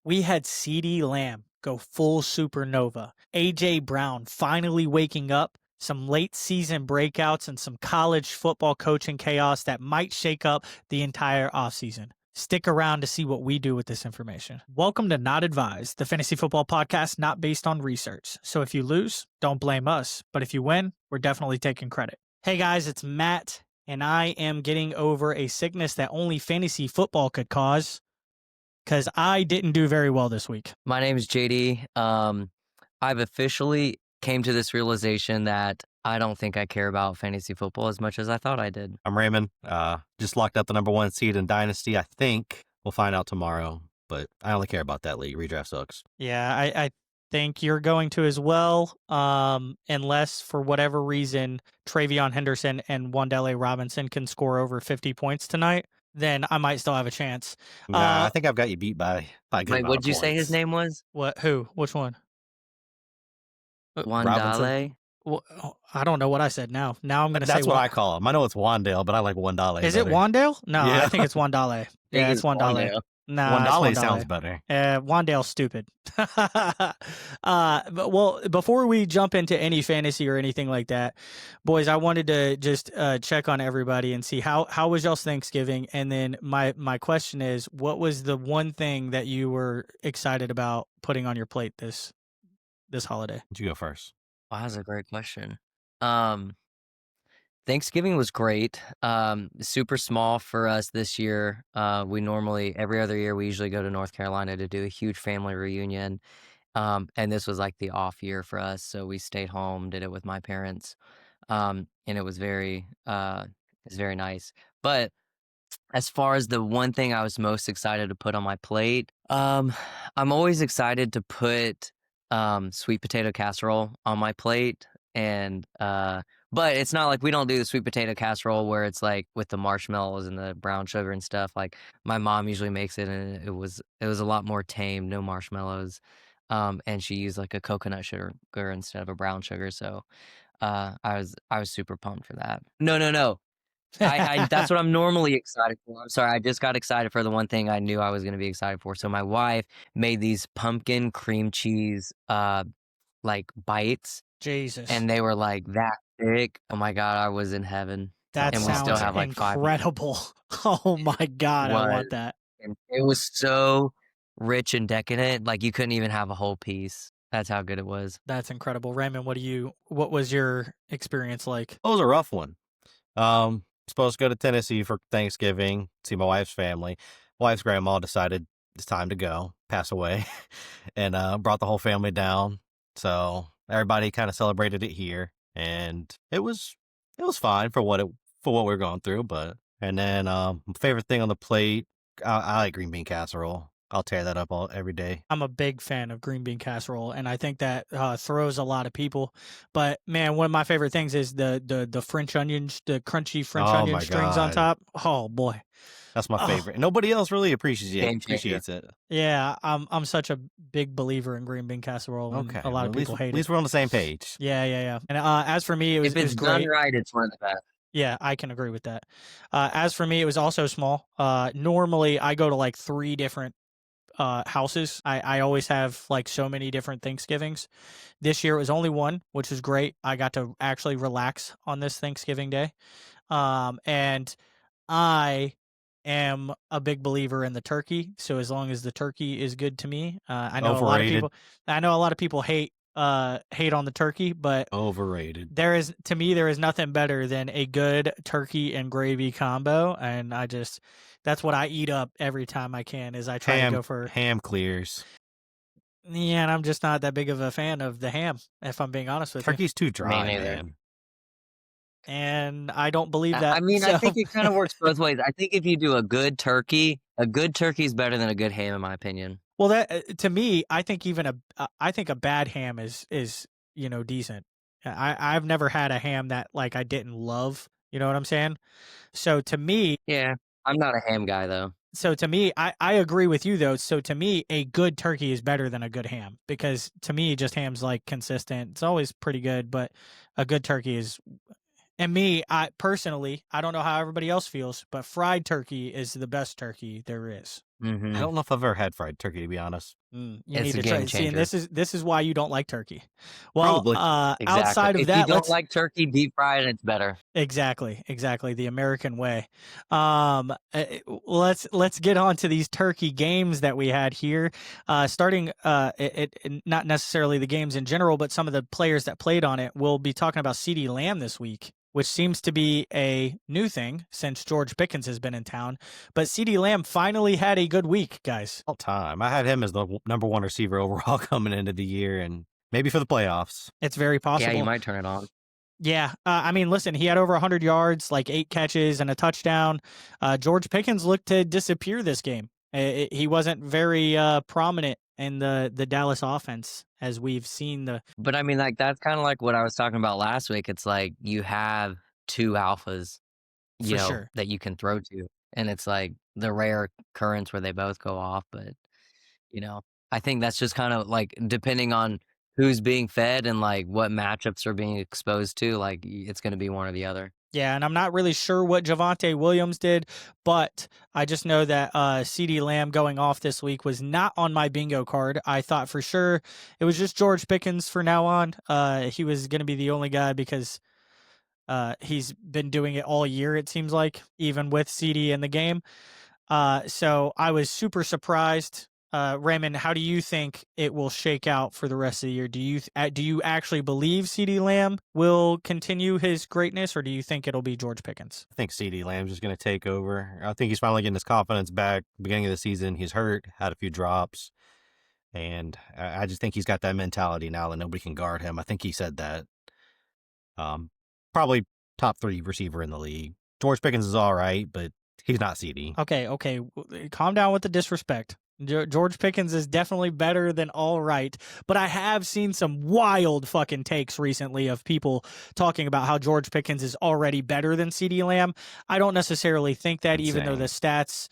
We had CeeDee Lamb go full supernova. A.J. Brown finally waking up. Some late season breakouts and some college football coaching chaos that might shake up the entire offseason. Stick around to see what we do with this information. Welcome to Not Advised, the fantasy football podcast not based on research. So if you lose, don't blame us. But if you win, we're definitely taking credit. Hey guys, it's Matt, and I am getting over a sickness that only fantasy football could cause because I didn't do very well this week. My name is JD. I've officially came to this realization that I don't think I care about fantasy football as much as I thought I did. I'm Raymond. Just locked up the number 1 seed in Dynasty. I think we'll find out tomorrow, but I only care about that league. Redraft sucks. Yeah, I think you're going to as well, unless for whatever reason Travion Henderson and Wan'Dale Robinson can score over 50 points tonight. Then I might still have a chance. Nah, I think I've got you beat by a good Wait, amount what of did you say his points. name was? What? Who? Which one? Wan'Dale? Well, I don't know what I said now. Now I'm going to say That's what I call him. I know it's Wan'Dale, but I like Wan'Dale. Is it Wan'Dale? No, Yeah. I think it's Wan'Dale. Yeah, it's Wan'Dale. Nah, Wan'Dale sounds better. Wan'Dale's stupid. But before we jump into any fantasy or anything like that, boys, I wanted to just check on everybody and see how was y'all's Thanksgiving, and then my question is, what was the one thing that you were excited about putting on your plate this holiday? You go first. Wow, that's a great question. Thanksgiving was great. Super small for us this year. We normally, every other year, we usually go to North Carolina to do a huge family reunion. And this was like the off year for us. So we stayed home, did it with my parents. And it was very nice. But as far as the one thing I was most excited to put on my plate, I'm always excited to put sweet potato casserole on my plate. And but it's not like we don't do the sweet potato casserole where it's like with the marshmallows and the brown sugar and stuff. Like my mom usually makes it, and it was a lot more tame, no marshmallows. And she used like a coconut sugar instead of a brown sugar. So I was super pumped for that. No. I that's what I'm normally excited for. I'm sorry, I just got excited for the one thing I knew I was going to be excited for. So my wife made these pumpkin cream cheese like bites. Jesus. And they were like that big. Oh my God, I was in heaven. That and sounds we still have like incredible. Oh my God, I want that. And it was so rich and decadent. Like you couldn't even have a whole piece. That's how good it was. That's incredible. Raymond, what was your experience like? It was a rough one. Supposed to go to Tennessee for Thanksgiving, see my wife's family. My wife's grandma decided it's time to go, pass away, and brought the whole family down. So everybody kind of celebrated it here, and it was fine for what we're going through. And then favorite thing on the plate, I like green bean casserole. I'll tear that up every day. I'm a big fan of green bean casserole, and I think that throws a lot of people. But man, one of my favorite things is the French onions, the crunchy French onion strings on top. Oh boy, that's my favorite. Nobody else really appreciates it. Yeah, I'm such a big believer in green bean casserole. Okay, a lot of people hate it. At least we're on the same page. Yeah. And as for me, if it's done right, it's one of the best. Yeah, I can agree with that. As for me, it was also small. Normally, I go to like 3 different houses. I always have like so many different Thanksgivings. This year it was only one, which is great. I got to actually relax on this Thanksgiving day. And I am a big believer in the turkey. So as long as the turkey is good to me, I know overrated. a lot of people hate on the turkey, but overrated. There is nothing better than a good turkey and gravy combo, and that's what I eat up every time I can. Is I try to go for ham clears. Yeah, and I'm just not that big of a fan of the ham, if I'm being honest with Turkey's too dry, man. And I don't believe that. I mean, I think it kind of works both ways. I think if you do a good turkey is better than a good ham, in my opinion. Well, that to me, I think a bad ham is decent. I've never had a ham that like I didn't love. You know what I'm saying? So to me, yeah, I'm not a ham guy though. So to me, I agree with you though. So to me, a good turkey is better than a good ham, because to me, just ham's like consistent. It's always pretty good, but a good turkey is. And me, I personally, I don't know how everybody else feels, but fried turkey is the best turkey there is. I don't know if I've ever had fried turkey, to be honest. You It's need a to try. game See, and changer. this is why you don't like turkey. Well, Probably. Exactly. outside of If you that, don't like turkey, deep fried, it's better. exactly the American way. Let's get on to these turkey games that we had here. Starting not necessarily the games in general, but some of the players that played on it. We'll be talking about CeeDee Lamb this week, which seems to be a new thing since George Pickens has been in town. But CeeDee Lamb finally had a good week, guys. All time. I had him as the number one receiver overall coming into the year, and maybe for the playoffs. It's very possible. Yeah, you might turn it on. Yeah, I mean, listen, he had over 100 yards, like 8 catches and a touchdown. George Pickens looked to disappear this game. He wasn't very prominent in the Dallas offense, as we've seen the. But I mean, like, that's kind of like what I was talking about last week. It's like you have two alphas, For sure. that you can throw to. And it's like the rare occurrence where they both go off. But, I think that's just kind of like depending on who's being fed and like what matchups are being exposed to, like it's going to be one or the other. Yeah, and I'm not really sure what Javonte Williams did, but I just know that CeeDee Lamb going off this week was not on my bingo card. I thought for sure it was just George Pickens for now on. He was going to be the only guy because he's been doing it all year, it seems like, even with CeeDee in the game. So I was super surprised. Raymond, how do you think it will shake out for the rest of the year? Do you actually believe CeeDee Lamb will continue his greatness, or do you think it'll be George Pickens? I think CeeDee Lamb's just going to take over. I think he's finally getting his confidence back. Beginning of the season, he's hurt, had a few drops, and I just think he's got that mentality now that nobody can guard him. I think he said that. Probably top 3 receiver in the league. George Pickens is all right, but he's not CeeDee. Okay, calm down with the disrespect. George Pickens is definitely better than all right, but I have seen some wild fucking takes recently of people talking about how George Pickens is already better than CeeDee Lamb. I don't necessarily think that, even though the stats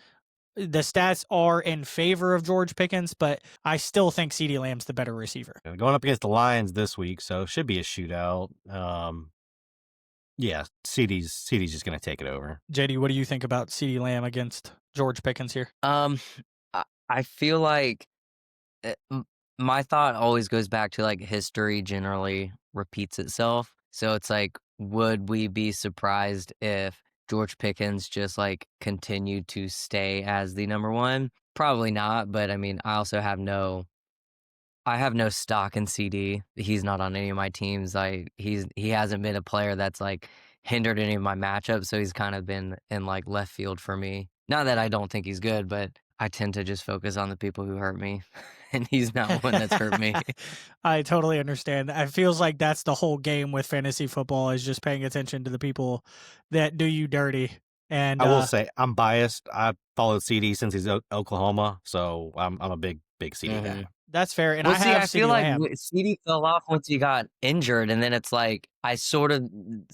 are in favor of George Pickens, but I still think CeeDee Lamb's the better receiver. Going up against the Lions this week, so it should be a shootout. Yeah, CeeDee's just going to take it over. JD, what do you think about CeeDee Lamb against George Pickens here? I feel like my thought always goes back to like history generally repeats itself. So it's like, would we be surprised if George Pickens just like continued to stay as the number one? Probably not. But I mean, I also have no stock in CeeDee. He's not on any of my teams. He hasn't been a player that's like hindered any of my matchups. So he's kind of been in like left field for me. Not that I don't think he's good, but I tend to just focus on the people who hurt me, and he's not one that's hurt me. I totally understand. It feels like that's the whole game with fantasy football, is just paying attention to the people that do you dirty. And I will say I'm biased. I followed CeeDee since he's Oklahoma, so I'm a big CeeDee guy. That's fair. And I feel like Lamb. CeeDee fell off once he got injured, and then it's like I sort of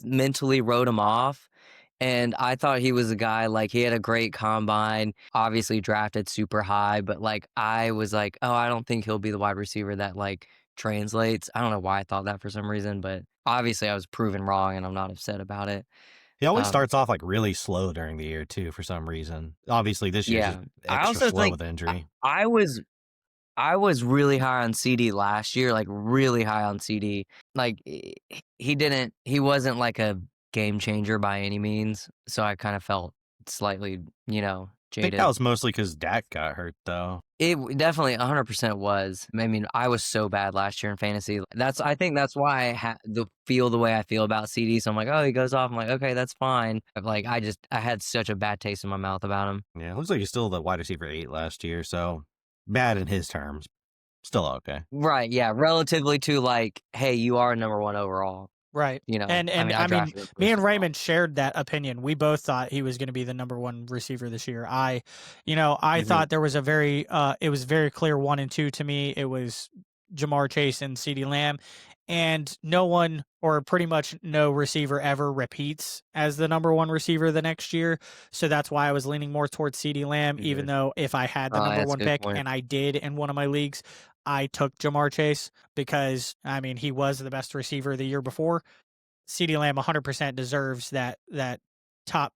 mentally wrote him off. And I thought he was a guy, like, he had a great combine, obviously drafted super high, but, like, I was like, oh, I don't think he'll be the wide receiver that, like, translates. I don't know why I thought that for some reason, but obviously I was proven wrong, and I'm not upset about it. He always starts off, like, really slow during the year, too, for some reason. Obviously, this year's just extra slow with injury. I was really high on CeeDee last year, like, really high on CeeDee. Like, he wasn't, like, a game changer by any means, so I kind of felt slightly, jaded. I think that was mostly because Dak got hurt, though. It definitely 100% was. I mean, I was so bad last year in fantasy. I think that's why I feel the way I feel about CeeDee. So I'm like, oh, he goes off. I'm like, okay, that's fine. Like, I had such a bad taste in my mouth about him. Yeah, it looks like he's still the wide receiver 8 last year, so bad in his terms. Still okay. Right, yeah, relatively to like, hey, you are number 1 overall. Right. And I mean me and Raymond shared that opinion. We both thought he was going to be the number 1 receiver this year. I thought there was it was very clear 1 and 2 to me. It was Jamar Chase and CeeDee Lamb, and no one, or pretty much no receiver, ever repeats as the number 1 receiver the next year. So that's why I was leaning more towards CeeDee Lamb, even though if I had the number 1 pick, and I did in one of my leagues, I took Jamar Chase because, I mean, he was the best receiver the year before. CeeDee Lamb 100% deserves that top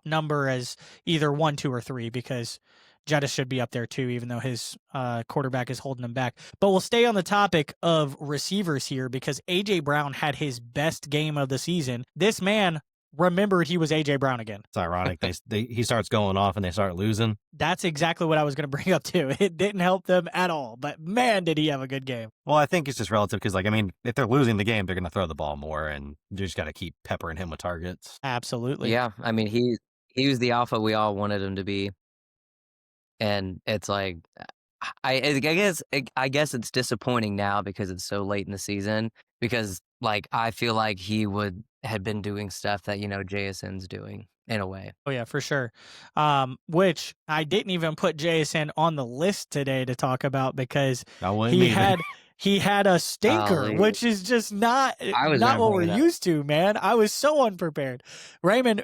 number as either 1, 2, or 3, because Jettis should be up there too, even though his quarterback is holding him back. But we'll stay on the topic of receivers here because A.J. Brown had his best game of the season. This man remembered he was A.J. Brown again. It's ironic. He starts going off and they start losing. That's exactly what I was going to bring up too. It didn't help them at all, but man, did he have a good game. Well, I think it's just relative because, if they're losing the game, they're going to throw the ball more, and you just got to keep peppering him with targets. Absolutely. Yeah, I mean, he was the alpha we all wanted him to be. And it's like, I guess it's disappointing now because it's so late in the season because I feel like he had been doing stuff that, JSN's doing in a way. Oh yeah, for sure. Which I didn't even put JSN on the list today to talk about because he had a stinker, which is just not what we're used to, man. I was so unprepared. Raymond,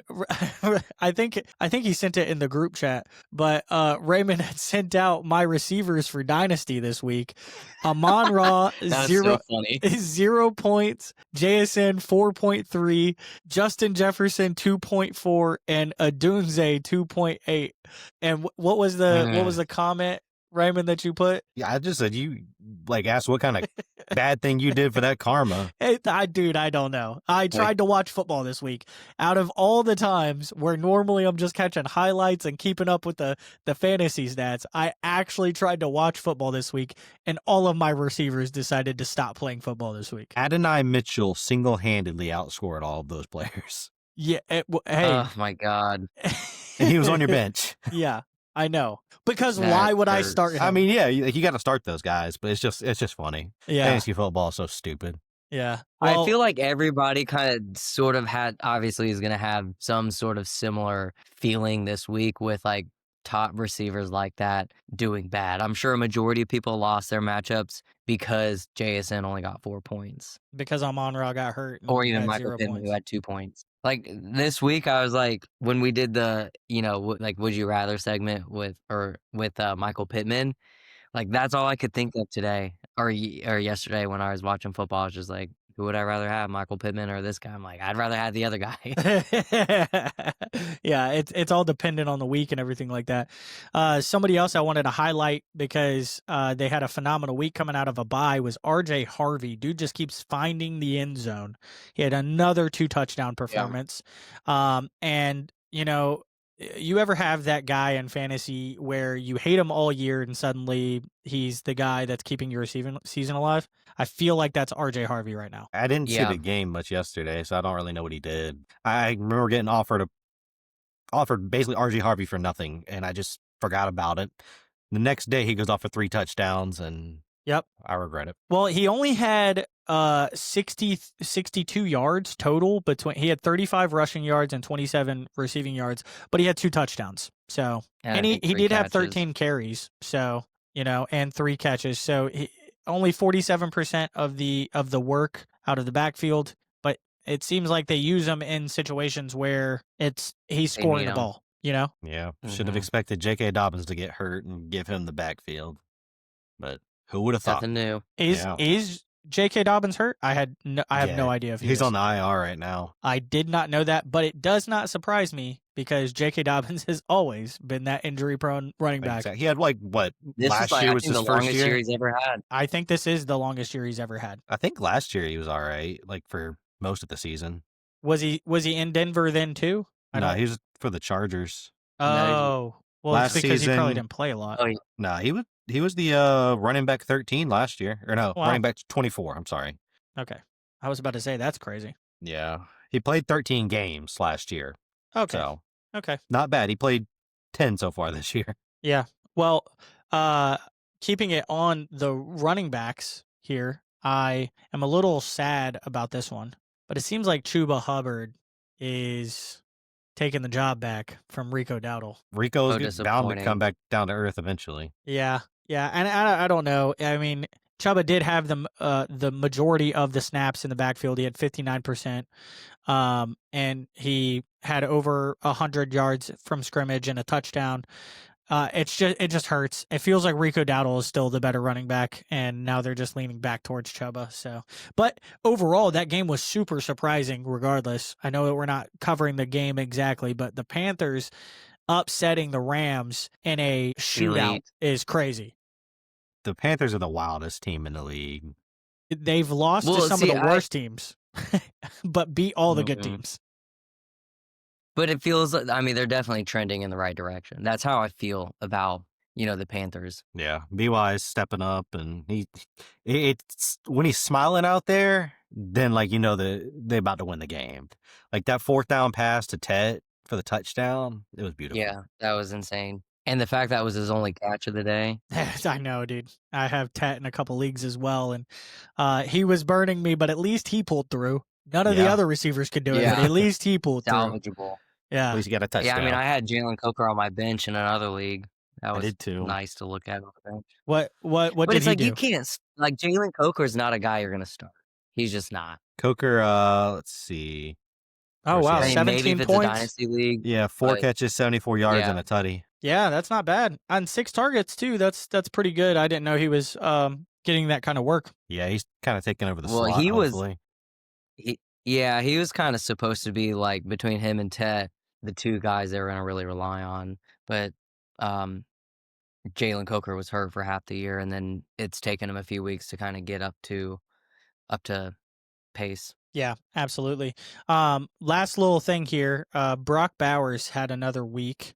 I think he sent it in the group chat, but Raymond had sent out my receivers for Dynasty this week. Amon-Ra, 0 points. JSN, 4.3. Justin Jefferson, 2.4. And Adunze, 2.8. And what was the comment, Raymond, that you put? Yeah, I just said you asked what kind of bad thing you did for that karma. I don't know. I tried to watch football this week. Out of all the times where normally I'm just catching highlights and keeping up with the fantasy stats, I actually tried to watch football this week, and all of my receivers decided to stop playing football this week. Adonai Mitchell single-handedly outscored all of those players. Yeah. Hey. Oh my God. And he was on your bench. Yeah. I know. Because why would I start him? I mean, yeah, you got to start those guys, but it's just funny. Yeah. Fantasy football is so stupid. Yeah. Well, I feel like everybody kind of sort of obviously is going to have some sort of similar feeling this week with top receivers like that doing bad. I'm sure a majority of people lost their matchups because JSN only got 4 points. Because Amon-Ra got hurt. Or even Michael Pittman, who had 2 points. This week, I was when we did the, Would You Rather segment with Michael Pittman, that's all I could think of today or yesterday when I was watching football. I was just who would I rather have, Michael Pittman or this guy? I'm I'd rather have the other guy. Yeah, it's all dependent on the week and everything like that. Somebody else I wanted to highlight because they had a phenomenal week coming out of a bye was RJ Harvey. Dude just keeps finding the end zone. He had another 2 touchdown performance. Yeah. And, you ever have that guy in fantasy where you hate him all year and suddenly he's the guy that's keeping your season alive? I feel like that's RJ Harvey right now. I didn't see the game much yesterday, so I don't really know what he did. I remember getting offered basically RJ Harvey for nothing, and I just forgot about it. The next day, he goes off for 3 touchdowns, and yep, I regret it. Well, he only had 62 yards total he had 35 rushing yards and 27 receiving yards, but he had 2 touchdowns. So, and he did have 13 carries. So, and 3 catches. So only 47% of the work out of the backfield, but it seems like they use him in situations where he's scoring the ball, Yeah. Mm-hmm. Should have expected J.K. Dobbins to get hurt and give him the backfield. But who would have thought? Nothing new. Is J.K. Dobbins hurt? I have no idea if he's on the IR right now. I did not know that, but it does not surprise me because J.K. Dobbins has always been that injury-prone running back. Exactly. He had what? This last year was his the first longest year he's ever had. I think this is the longest year he's ever had. I think last year he was all right, for most of the season. Was he in Denver then too? No, he was for the Chargers. Oh, well, last it's because season, he probably didn't play a lot. No, he was the running back 13 last year, or no, running back 24. I'm sorry. Okay, I was about to say that's crazy. Yeah, he played 13 games last year. Okay, so okay, not bad. He played 10 so far this year. Yeah. Well, keeping it on the running backs here, I am a little sad about this one, but it seems like Chuba Hubbard is taking the job back from Rico Dowdle. Rico's bound to come back down to earth eventually. Yeah, and I don't know. I mean, Chuba did have the majority of the snaps in the backfield. He had 59%, and he had over 100 yards from scrimmage and a touchdown. It just hurts. It feels like Rico Dowdle is still the better running back, and now they're just leaning back towards Chuba. So, but overall, that game was super surprising. Regardless, I know that we're not covering the game exactly, but the Panthers upsetting the Rams in a shootout Elite. is crazy. The Panthers are the wildest team in the league. They've lost to Well, some see, of the worst teams, but beat all the good Mhm. teams. But it feels, I mean, they're definitely trending in the right direction. That's how I feel about, the Panthers. Yeah, BY is stepping up, and it's when he's smiling out there, then they're about to win the game. Like that 4th down pass to Ted for the touchdown, it was beautiful. Yeah, that was insane. And the fact that was his only catch of the day. I know, dude. I have Tet in a couple leagues as well, and he was burning me, but at least he pulled through. None of the Yeah. other receivers could do it, but Yeah. at least he pulled through. Salvageable. At Yeah. least he got a touchdown. Yeah, I mean, I had Jalen Coker on my bench in another league. That I was did too. nice to look at on the bench. What But did it's he like do? you can't like Jalen Coker's not a guy you're gonna start. He's just not. Coker, let's see. Oh, Where's he wow. at? I mean, 17 maybe if it's a points. dynasty league. Yeah, 4 but- catches, 74 yards, yeah. and a tutty. Yeah, that's not bad. On 6 targets, too. That's pretty good. I didn't know he was getting that kind of work. Yeah, he's kind of taking over the Well, slot, he was- hopefully. He was kind of supposed to be like between him and Ted, the two guys they were gonna really rely on. But Jalen Coker was hurt for half the year, and then it's taken him a few weeks to kind of get up to pace. Yeah, absolutely. Last little thing here. Brock Bowers had another week,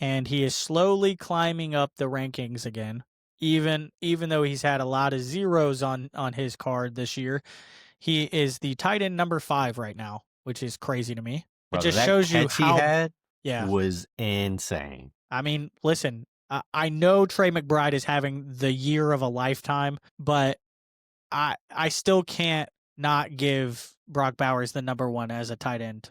and he is slowly climbing up the rankings again. Even though he's had a lot of zeros on his card this year, he is the tight end number 5 right now, which is crazy to me. Brother, it just that shows you catch he how. had Yeah, was insane. I mean, listen. I know Trey McBride is having the year of a lifetime, but I still can't not give Brock Bowers the number 1 as a tight end.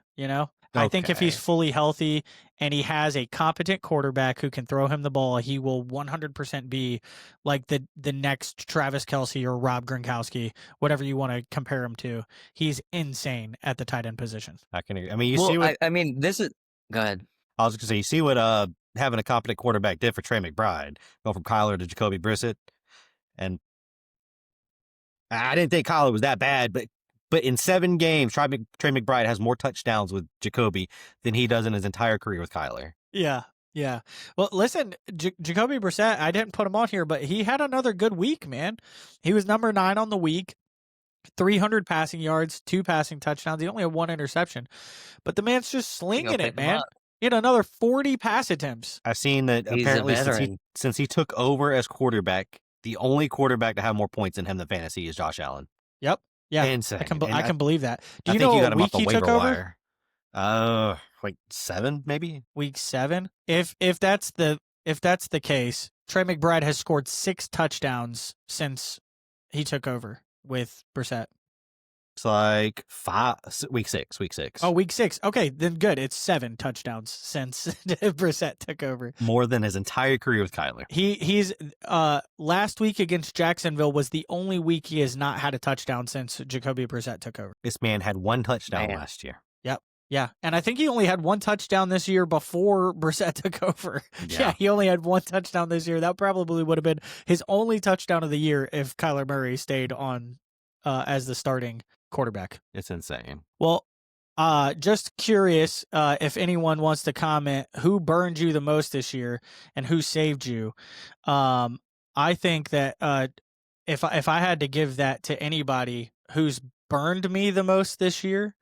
I think if he's Okay. fully healthy and he has a competent quarterback who can throw him the ball, he will 100% be like the next Travis Kelce or Rob Gronkowski, whatever you want to compare him to. He's insane at the tight end position. I can agree. I mean, you Well, see what I mean, this is go ahead. I was going to say. You see what having a competent quarterback did for Trey McBride. Go from Kyler to Jacoby Brissett, and I didn't think Kyler was that bad, but in 7 games, Trey McBride has more touchdowns with Jacoby than he does in his entire career with Kyler. Yeah. Yeah. Well, listen, Jacoby Brissett, I didn't put him on here, but he had another good week, man. He was number 9 on the week, 300 passing yards, 2 passing touchdowns. He only had 1 interception, but the man's just slinging it, pick him man. up. He had another 40 pass attempts. I've seen that He's a apparently veteran. since he took over as quarterback, the only quarterback to have more points than him than fantasy is Josh Allen. Yep. Yeah. Insane. I can believe that. Do I you think know you got what him off week the he waiver took over? wire. Like 7 maybe. Week 7. If that's the case, Trey McBride has scored 6 touchdowns since he took over with Brissett. It's like week 6. Oh, week 6. Okay, then good. It's 7 touchdowns since Brissett took over. More than his entire career with Kyler. He's last week against Jacksonville was the only week he has not had a touchdown since Jacoby Brissett took over. This man had 1 touchdown Man. last year. Yeah, and I think he only had 1 touchdown this year before Brissett took over. Yeah. Yeah, he only had 1 touchdown this year. That probably would have been his only touchdown of the year if Kyler Murray stayed on as the starting quarterback. It's insane. Well, just curious if anyone wants to comment who burned you the most this year and who saved you. I think that if I had to give that to anybody who's burned me the most this year,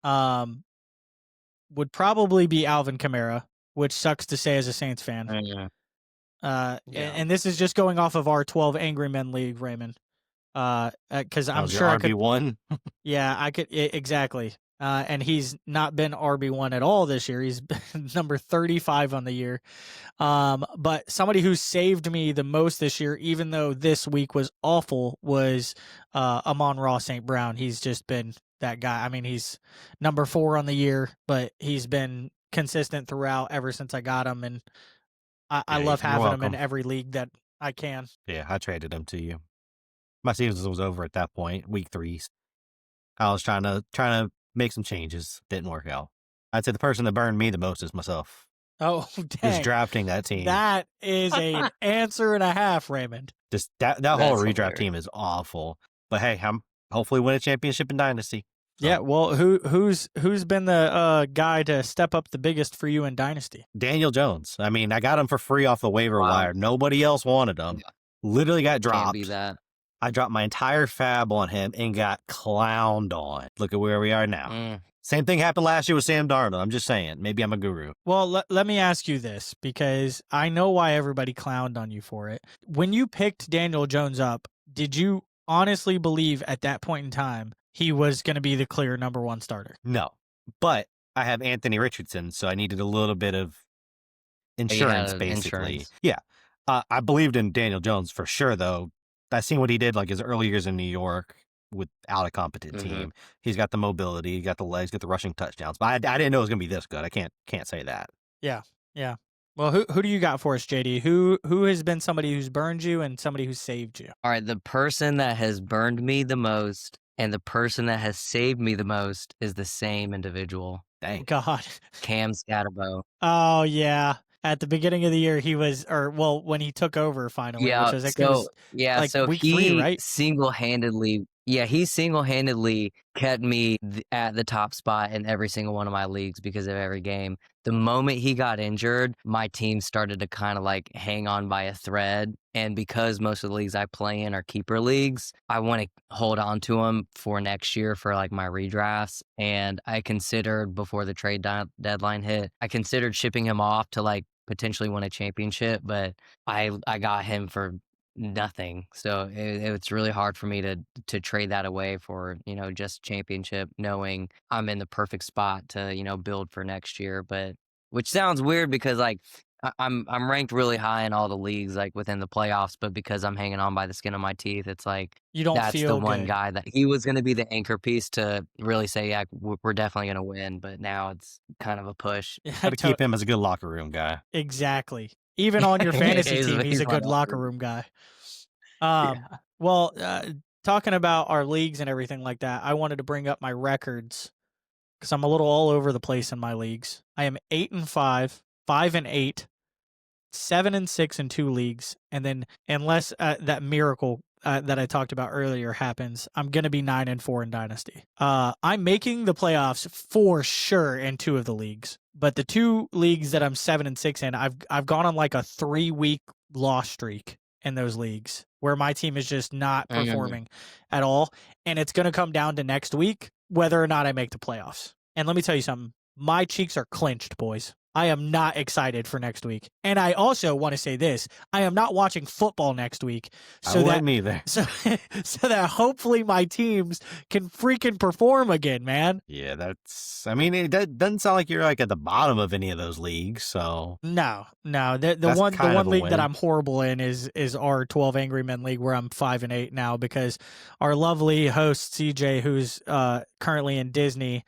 would probably be Alvin Kamara, which sucks to say as a Saints fan. Yeah. And this is just going off of our 12 Angry Men League, Raymond. Because I'm Was sure your I could. RB1. Yeah, I could exactly. And he's not been RB1 at all this year. He's been number 35 on the year. But somebody who saved me the most this year, even though this week was awful, was Amon-Ra St. Brown. He's just been that guy. I mean, he's number 4 on the year, but he's been consistent throughout ever since I got him. And I Yeah, love you're having him in welcome. every league that I can. Yeah, I traded him to you. My season was over at that point, week 3. I was trying to make some changes. Didn't work out. I'd say the person that burned me the most is myself. Oh, Just dang. drafting that team. That is an answer and a half, Raymond. Just that whole That's redraft hilarious. team is awful. But hey, I'm hopefully win a championship in Dynasty. Yeah, well, who's been the guy to step up the biggest for you in Dynasty? Daniel Jones. I mean, I got him for free off the waiver Wow. wire. Nobody else wanted him. Yeah. Literally got Can't be dropped. that. I dropped my entire fab on him and got clowned on. Look at where we are now. Same thing happened last year with Sam Darnold. I'm just saying. Maybe I'm a guru. Well, let me ask you this, because I know why everybody clowned on you for it. When you picked Daniel Jones up, did you honestly believe at that point in time he was going to be the clear number one starter? No, but I have Anthony Richardson, so I needed a little bit of insurance, basically. Yeah. I believed in Daniel Jones for sure, though. I seen what he did like his early years in New York without a competent team. He's got the mobility, he got the legs, got the rushing touchdowns. But I didn't know it was gonna be this good. I can't say that. Yeah. Well, who do you got for us, JD? Who has been somebody who's burned you and somebody who's saved you? All right, the person that has burned me the most and the person that has saved me the most is the same individual. Dang. God. Cam Scatterbo. Oh yeah. At the beginning of the year, he was, when he took over finally, which was so week he 3, right? He single-handedly kept me at the top spot in every single one of my leagues because of every game. The moment he got injured, my team started to kind of like hang on by a thread. And because most of the leagues I play in are keeper leagues, I want to hold on to him for next year for like my redrafts. And I considered before the trade deadline hit, I considered shipping him off to like potentially win a championship, but I got him for nothing. So it's really hard for me to trade that away for, just championship, knowing I'm in the perfect spot to, build for next year. But which sounds weird because like I'm ranked really high in all the leagues, like within the playoffs, but because I'm hanging on by the skin of my teeth, it's like you don't that's feel the one good. guy that he was going to be the anchor piece to really say, yeah, we're definitely going to win. But now it's kind of a push. How to keep him as a good locker room guy. Exactly. Even on your fantasy team, he's a good locker room guy. Well, talking about our leagues and everything like that, I wanted to bring up my records because I'm a little all over the place in my leagues. I am 8-5, 5-8, 7-6 in 2 leagues, and then unless that miracle that I talked about earlier happens, I'm gonna be 9-4 in Dynasty. I'm making the playoffs for sure in 2 of the leagues, but the 2 leagues that I'm 7-6 in, I've gone on like a 3-week loss streak in those leagues where my team is just not performing at all, and it's gonna come down to next week whether or not I make the playoffs. And let me tell you something, my cheeks are clenched, boys. I am not excited for next week. And I also want to say this, I am not watching football next week. So that neither. So that hopefully my teams can freaking perform again, man. Yeah, that doesn't sound like you're like at the bottom of any of those leagues, so No. The one league that I'm horrible in is our 12 Angry Men League, where I'm 5-8 now, because our lovely host CJ, who's currently in Disney,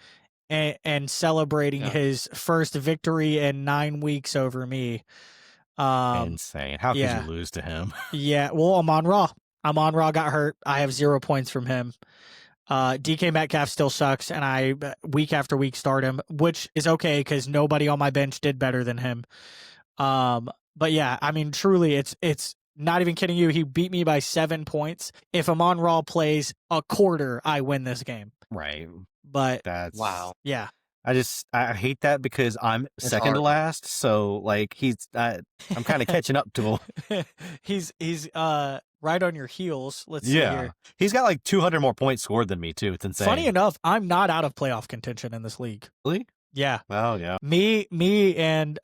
and celebrating his first victory in 9 weeks over me. Insane. How could you lose to him? Yeah, well, I'm on Raw. Got hurt. I have 0 points from him. DK Metcalf still sucks, and I week after week start him, which is okay because nobody on my bench did better than him. But yeah, I mean, truly, it's not even kidding you. He beat me by 7 points. If Amon Ra plays a quarter, I win this game. Right. But that's wow. Yeah. I hate that because I'm second to last, so like I'm kind of catching up to him. He's right on your heels. Let's see here. He's got like 200 more points scored than me too. It's insane. Funny enough, I'm not out of playoff contention in this league. Really? Yeah. Oh yeah. Me and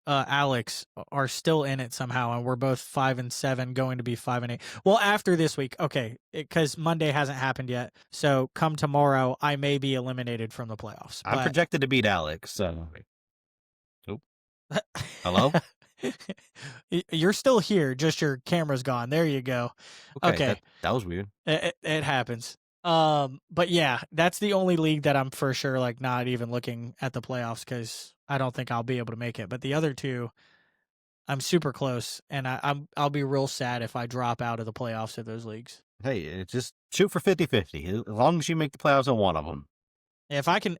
Alex are still in it somehow, and we're both 5-7, going to be 5-8. Well, after this week, okay, because Monday hasn't happened yet. So come tomorrow, I may be eliminated from the playoffs. I'm projected to beat Alex. So, hello. You're still here, just your camera's gone. There you go. Okay. That was weird. It happens. But yeah, that's the only league that I'm for sure like not even looking at the playoffs because I don't think I'll be able to make it. But the other 2, I'm super close, and I'll be real sad if I drop out of the playoffs of those leagues. Hey, just shoot for 50-50 as long as you make the playoffs in one of them. If I can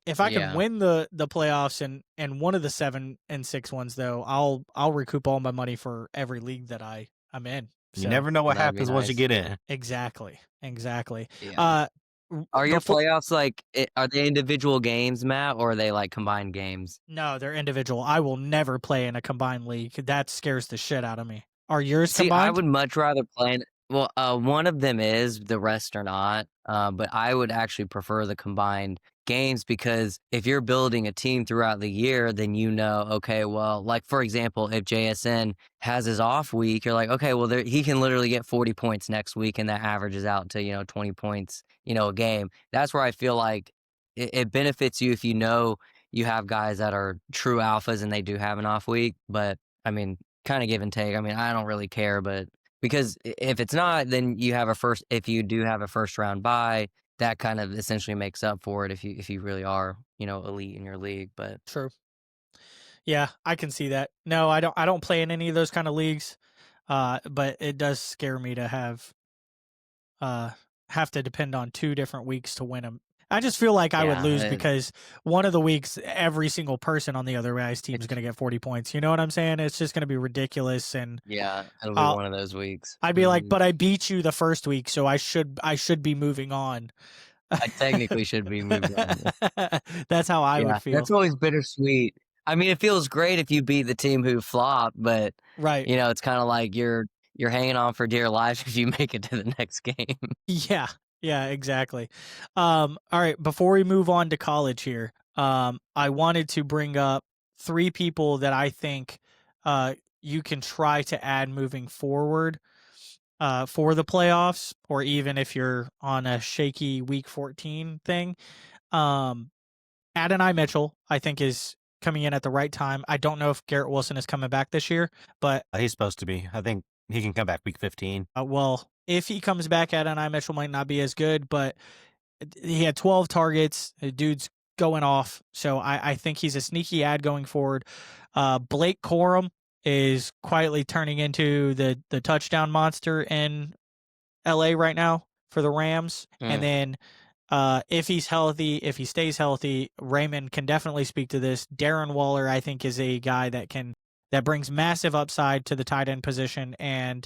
win the playoffs and one of the 7-6 ones, though, I'll recoup all my money for every league that I'm in. You never know what happens once you get in. Exactly. Yeah. Are your Before, playoffs are they individual games, Matt, or are they like combined games? no, they're individual. I will never play in a combined league. That scares the shit out of me. Are yours See, I combined? would much rather play in well, one of them is, the rest are not. But I would actually prefer the combined games because if you're building a team throughout the year, then okay, well, like for example, if JSN has his off week, you're like, okay, well, he can literally get 40 points next week, and that averages out to 20 points, a game. That's where I feel like it benefits you if you have guys that are true alphas and they do have an off week. But I mean, kind of give and take. I mean, I don't really care, but because if it's not, then if you do have a first round bye, that kind of essentially makes up for it if you really are, elite in your league. But True. Yeah, I can see that. No, I don't play in any of those kind of leagues. But it does scare me to have to depend on 2 different weeks to win them. I just feel like I would yeah, lose because one of the weeks, every single person on the other guy's team is going to get 40 points. You know what I'm saying? It's just going to be ridiculous, and yeah, it'll be I'll, one of those weeks. I'd be like, but I beat you the first week, so I should be moving on. I technically should be moving on. That's how I would feel. That's always bittersweet. I mean, it feels great if you beat the team who flopped, but Right. it's kind of like you're hanging on for dear life if you make it to the next game. Yeah. Yeah, exactly. All right, before we move on to college here, I wanted to bring up 3 people that I think you can try to add moving forward for the playoffs, or even if you're on a shaky week 14 thing. Adonai Mitchell, I think, is coming in at the right time. I don't know if Garrett Wilson is coming back this year, but He's supposed to be. I think he can come back week 15. well, if he comes back, Adonai Mitchell might not be as good, but he had 12 targets. The dude's going off, so I think he's a sneaky ad going forward. Blake Corum is quietly turning into the touchdown monster in LA right now for the Rams. And then if he's healthy, if he stays healthy, Raymond can definitely speak to this. Darren Waller, I think, is a guy that brings massive upside to the tight end position, and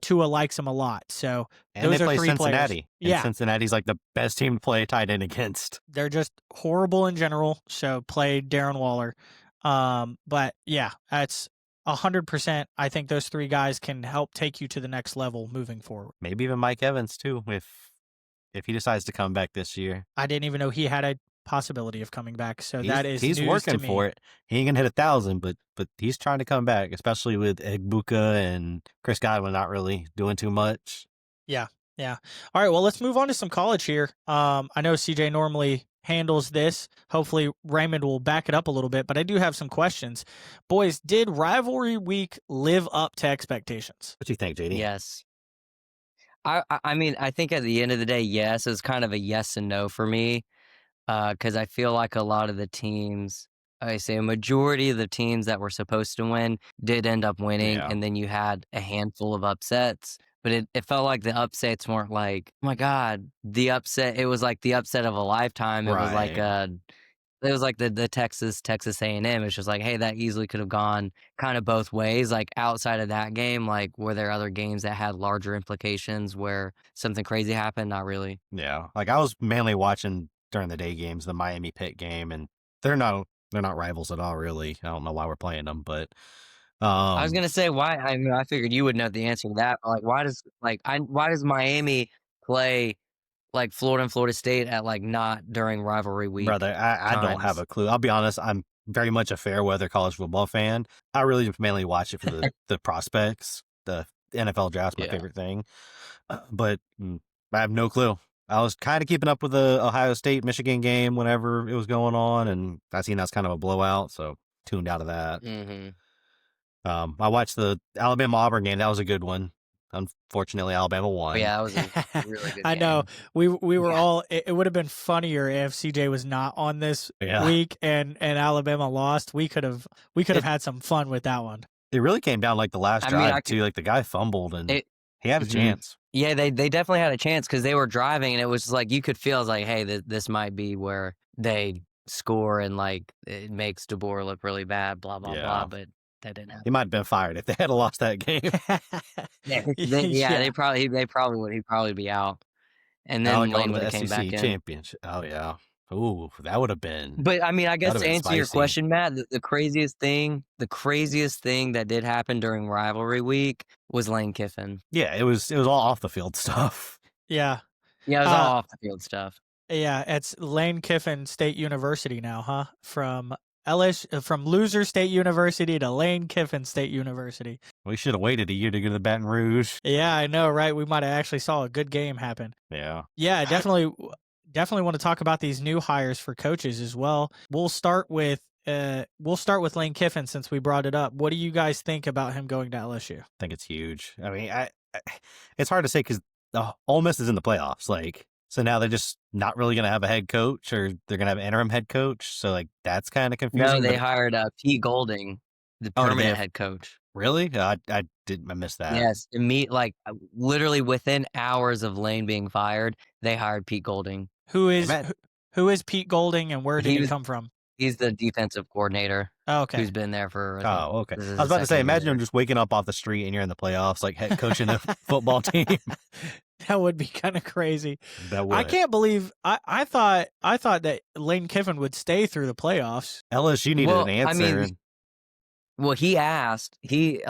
Tua likes him a lot. So And those they are play 3 Cincinnati. players. And Yeah, Cincinnati's like the best team to play tight end against. they're just horrible in general. So play Darren Waller. But yeah, that's 100%. I think those 3 guys can help take you to the next level moving forward. Maybe even Mike Evans too, if he decides to come back this year. I didn't even know he had a possibility of coming back. So that is he's news working to me. for it. He ain't gonna hit 1,000, but he's trying to come back, especially with Egbuka and Chris Godwin not really doing too much. Yeah. All right, well, let's move on to some college here. I know CJ normally handles this. Hopefully Raymond will back it up a little bit, but I do have some questions. Boys, did Rivalry Week live up to expectations? What do you think, JD? Yes. I mean, I think at the end of the day, yes. It's kind of a yes and no for me, because I feel like a lot of the teams, I say a majority of the teams that were supposed to win did end up winning, Yeah. and then you had a handful of upsets. But it felt like the upsets weren't like, oh my God, the upset. It was like the upset of a lifetime. It was like Right. it was like the Texas A&M. It's just like, hey, that easily could have gone kind of both ways. Like outside of that game, like were there other games that had larger implications where something crazy happened? Not really. Yeah. Like I was mainly watching during the day games, the Miami Pitt game, and they're not rivals at all, really. I don't know why we're playing them, but I was gonna say why. I mean, I figured you would know the answer to that. Like, why does Miami play like Florida and Florida State at like not during rivalry week? brother, I don't have times? a clue. I'll be honest, I'm very much a fair weather college football fan. I really just mainly watch it for the prospects. The NFL draft's my Yeah. favorite thing. But I have no clue. I was kind of keeping up with the Ohio State Michigan game whenever it was going on, and I seen that's kind of a blowout, so tuned out of that. Mm-hmm. I watched the Alabama Auburn game. That was a good one. Unfortunately, Alabama won. But yeah, that was a really good I know. game. We were Yeah. all. It would have been funnier if CJ was not on this Yeah. week and Alabama lost. We could have had some fun with that one. It really came down like the last I mean, drive I too. Like the guy fumbled and he had a Mhm. chance. Yeah, they definitely had a chance because they were driving, and it was like you could feel. I was like, hey, this might be where they score, and like it makes DeBoer look really bad. Blah blah Yeah. blah. But that didn't happen. He might have been fired if they had lost that game. Yeah, Yeah. they probably would. He'd probably be out. and Now then going Lane to would the have came back SEC in. championship. Oh yeah. Ooh, that would have been But I mean, I guess that'd to have been answer your spicy. question, Matt, the craziest thing that did happen during rivalry week was Lane Kiffin. Yeah, it was all off the field stuff. Yeah. Yeah, it was all off the field stuff. Yeah, it's Lane Kiffin State University now, huh? From Loser State University to Lane Kiffin State University. We should have waited a year to go to the Baton Rouge. Yeah, I know, right? We might have actually saw a good game happen. Yeah. Yeah, definitely want to talk about these new hires for coaches as well. We'll start with Lane Kiffin since we brought it up. What do you guys think about him going to LSU? I think it's huge. I mean, it's hard to say because Ole Miss is in the playoffs. Like, so now they're just not really going to have a head coach, or they're going to have an interim head coach. So like that's kind of confusing. No, they hired Pete Golding, the permanent head coach. Really? I missed that. Yes, literally within hours of Lane being fired, they hired Pete Golding. Who is Pete Golding, and where did he come from? He's the defensive coordinator. Oh, okay. Who's been there for? Okay. I was about to say, imagine him just waking up off the street and you're in the playoffs, like head coaching a football team. That would be kind of crazy. That would. I can't believe I thought that Lane Kiffin would stay through the playoffs. LSU needed an answer. Well, he asked the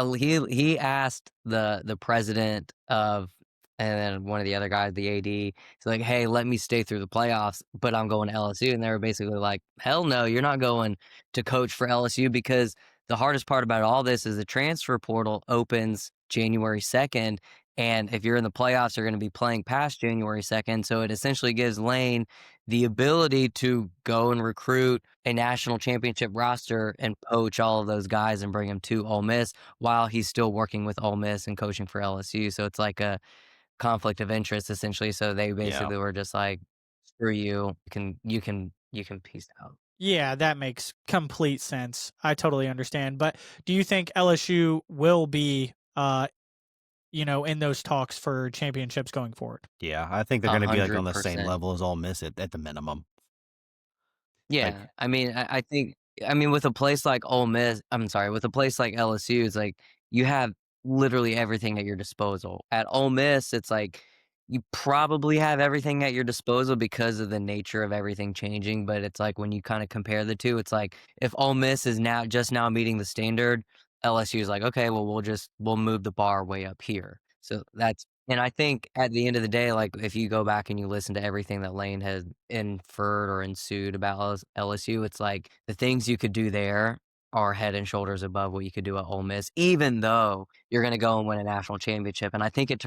president of, and then one of the other guys, the AD, he's like, hey, let me stay through the playoffs, but I'm going to LSU. And they were basically like, hell no, you're not going to coach for LSU, because the hardest part about all this is the transfer portal opens January 2nd. And if you're in the playoffs, you're going to be playing past January 2nd. So it essentially gives Lane the ability to go and recruit a national championship roster and poach all of those guys and bring them to Ole Miss while he's still working with Ole Miss and coaching for LSU. So it's like a conflict of interest essentially. So they basically were just like, screw you. You can peace out. Yeah, that makes complete sense. I totally understand. But do you think LSU will be in those talks for championships going forward? Yeah, I think they're going to be like on the 100%. same level as Ole Miss at the minimum. Yeah, I mean, I think with a place like with a place like LSU, it's like you have literally everything at your disposal. At Ole Miss, it's like you probably have everything at your disposal because of the nature of everything changing. But it's like when you kind of compare the two, it's like if Ole Miss is now meeting the standard, LSU is like, okay, well, we'll move the bar way up here. So and I think at the end of the day, like if you go back and you listen to everything that Lane has inferred or ensued about LSU, it's like the things you could do there are head and shoulders above what you could do at Ole Miss, even though you're going to go and win a national championship. And I think it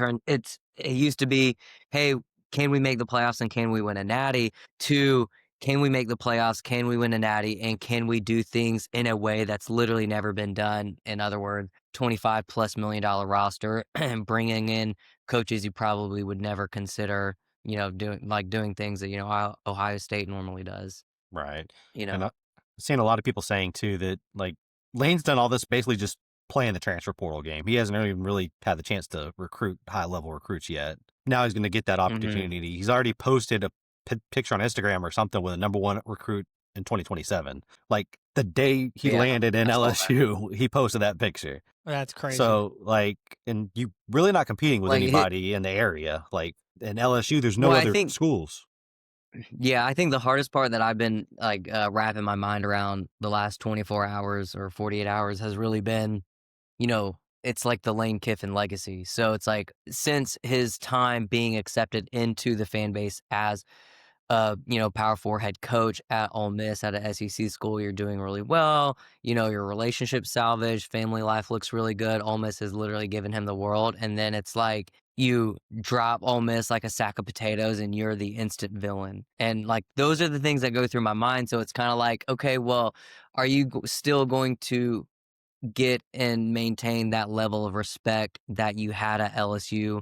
used to be, hey, can we make the playoffs and can we win a natty? To can we make the playoffs? Can we win a natty? And can we do things in a way that's literally never been done? In other words, $25+ million roster and bringing in coaches you probably would never consider, doing things that, Ohio State normally does. Right. And I've seen a lot of people saying too that like Lane's done all this basically just playing the transfer portal game. He hasn't even really had the chance to recruit high-level recruits yet. Now he's going to get that opportunity. Mm-hmm. He's already posted a picture on Instagram or something with a number one recruit in 2027. Like the day he landed in LSU, he posted that picture. That's crazy. So and you really not competing with anybody in the area. Like in LSU, there's no other schools. Yeah, I think the hardest part that I've been wrapping my mind around the last 24 hours or 48 hours has really been, it's like the Lane Kiffin legacy. So it's like since his time being accepted into the fan base as Power 4 head coach at Ole Miss at a SEC school, you're doing really well. Your relationship salvaged, family life looks really good. Ole Miss has literally given him the world. And then it's like you drop Ole Miss like a sack of potatoes and you're the instant villain. And like those are the things that go through my mind. So it's kind of like, okay, well, are you still going to get and maintain that level of respect that you had at LSU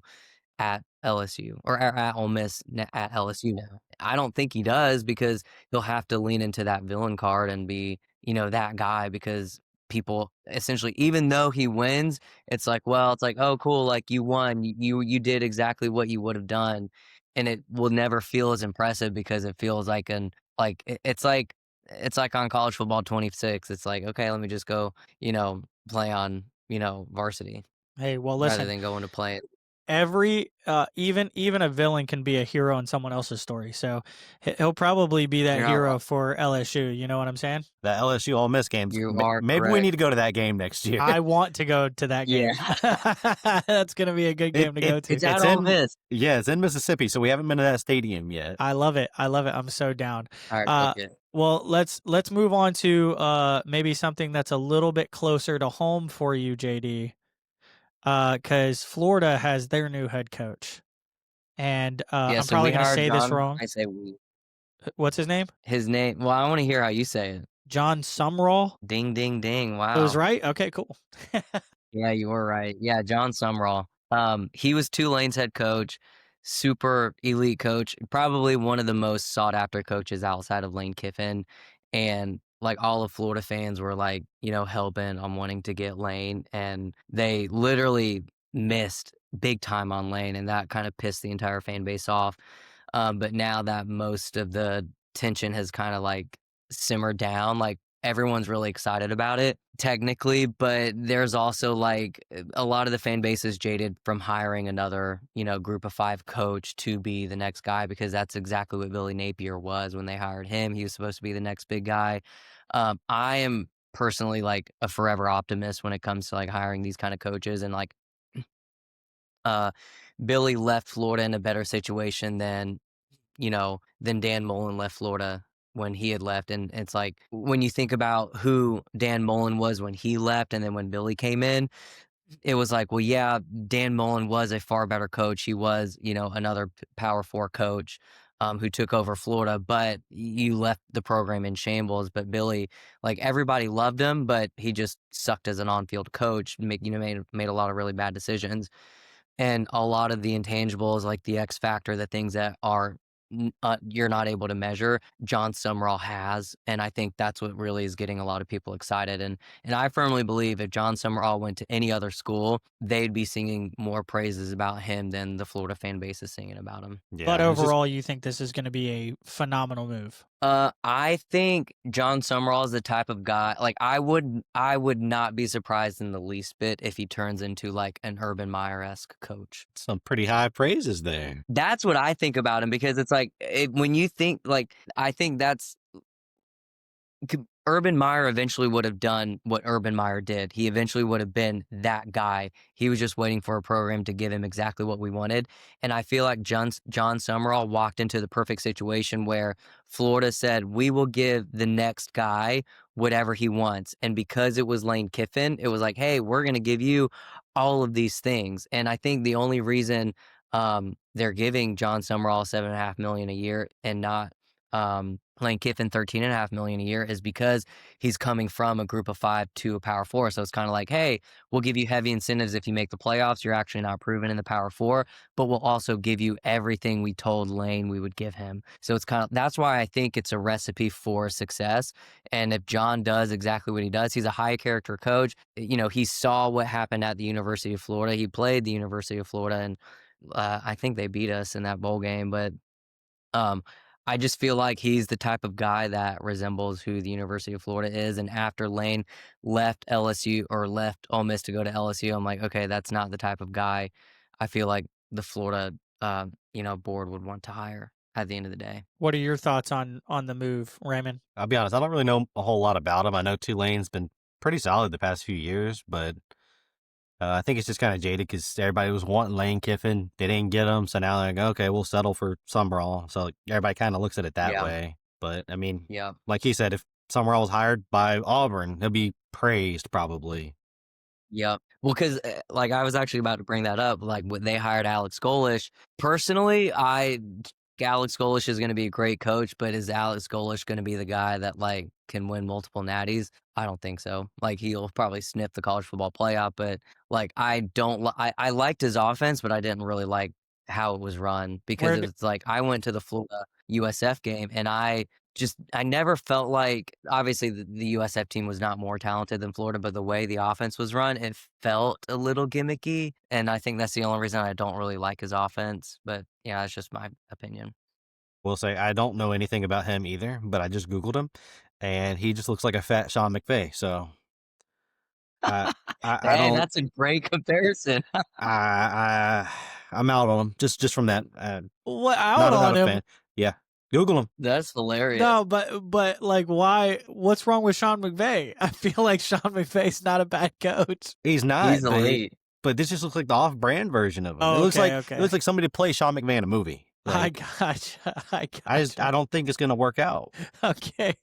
or at Ole Miss at LSU now? I don't think he does, because he'll have to lean into that villain card and be, that guy, because people essentially, even though he wins, it's like, well, it's like, oh, cool. Like you won, you did exactly what you would have done. And it will never feel as impressive because it feels like it's like on College Football 26. It's like, okay, let me just go, play on, varsity. Hey, well, listen, rather than going to play every even a villain can be a hero in someone else's story. So he'll probably be that You're not hero wrong. for LSU. You know what I'm saying? The LSU Ole Miss games. You are Maybe we correct. need to go to that game next year. I want to go to that game. That's gonna be a good game to go to. It's at Ole Miss. Yeah, it's in Mississippi, so we haven't been to that stadium yet. I love it. I'm so down. All right, okay. Well, let's move on to maybe something that's a little bit closer to home for you, JD. Because Florida has their new head coach, and I'm So probably we gonna hired say this John. wrong. I say we. What's his name? His name. Well, I want to hear how you say it. John Somerall. Ding, ding, ding. Wow. It was right. Okay, cool. Yeah, you were right. Yeah, John Somerall. He was Tulane's head coach, super elite coach, probably one of the most sought after coaches outside of Lane Kiffin. And like all of Florida fans were like, hell bent on wanting to get Lane. And they literally missed big time on Lane, and that kind of pissed the entire fan base off. But now that most of the tension has kind of like simmered down, like everyone's really excited about it technically, but there's also like a lot of the fan base is jaded from hiring another, group of 5 coach to be the next guy, because that's exactly what Billy Napier was when they hired him. He was supposed to be the next big guy. I am personally like a forever optimist when it comes to like hiring these kind of coaches, and like Billy left Florida in a better situation than Dan Mullen left Florida when he had left. And it's like, when you think about who Dan Mullen was when he left and then when Billy came in, it was like, well, yeah, Dan Mullen was a far better coach. He was, another Power 4 coach who took over Florida, but you left the program in shambles. But Billy, like, everybody loved him, but he just sucked as an on-field coach, made a lot of really bad decisions. And a lot of the intangibles, like the X factor, the things that are you're not able to measure, John Somerall has. And I think that's what really is getting a lot of people excited. And I firmly believe if John Somerall went to any other school, they'd be singing more praises about him than the Florida fan base is singing about him. Yeah, But overall, you think this is going to be a phenomenal move? I think John Somerall is the type of guy, like I would not be surprised in the least bit if he turns into like an Urban Meyer-esque coach. Some pretty high praises there. That's what I think about him, because it's like when you think, like, I think that's Urban Meyer eventually would have done what Urban Meyer did. He eventually would have been that guy. He was just waiting for a program to give him exactly what we wanted. And I feel like John Somerall walked into the perfect situation where Florida said, we will give the next guy whatever he wants. And because it was Lane Kiffin, it was like, hey, we're going to give you all of these things. And I think the only reason they're giving John Somerall $7.5 million a year and not Lane Kiffin $13.5 million a year is because he's coming from a group of 5 to a Power 4. So it's kind of like, hey, we'll give you heavy incentives if you make the playoffs. You're actually not proven in the Power 4, but we'll also give you everything we told Lane we would give him. So it's kind of, that's why I think it's a recipe for success. And if John does exactly what he does, he's a high character coach. He saw what happened at the University of Florida. He played the University of Florida, and I think they beat us in that bowl game, but I just feel like he's the type of guy that resembles who the University of Florida is. And after Lane left LSU or left Ole Miss to go to LSU, I'm like, okay, that's not the type of guy I feel like the Florida, board would want to hire at the end of the day. What are your thoughts on the move, Raymond? I'll be honest, I don't really know a whole lot about him. I know Tulane's been pretty solid the past few years, but I think it's just kind of jaded because everybody was wanting Lane Kiffin. They didn't get him, so now they're like, okay, we'll settle for Somerall. So everybody kind of looks at it that way. But, I mean, like he said, if Somerall was hired by Auburn, he'll be praised probably. Yeah. Well, because like I was actually about to bring that up, like when they hired Alex Golish. Personally, Alex Golish is going to be a great coach, but is Alex Golish going to be the guy that like can win multiple natties? I don't think so. Like he'll probably sniff the college football playoff, but like I liked his offense, but I didn't really like how it was run, because it's like I went to the Florida USF game and I never felt like, obviously the USF team was not more talented than Florida, but the way the offense was run, it felt a little gimmicky. And I think that's the only reason I don't really like his offense. But yeah, that's just my opinion. Will say I don't know anything about him either, but I just Googled him and he just looks like a fat Sean McVay. So I don't. That's a great comparison. I I'm out on him just from that. What Not out on a him? fan. Yeah, Google him. That's hilarious. No, but like, why? What's wrong with Sean McVay? I feel like Sean McVay's not a bad coach. He's not. He's elite. But this just looks like the off-brand version of him. Oh, It looks okay, like it looks like somebody played Sean McVay in a movie. I Like, gotcha. I don't think it's gonna work out. Okay.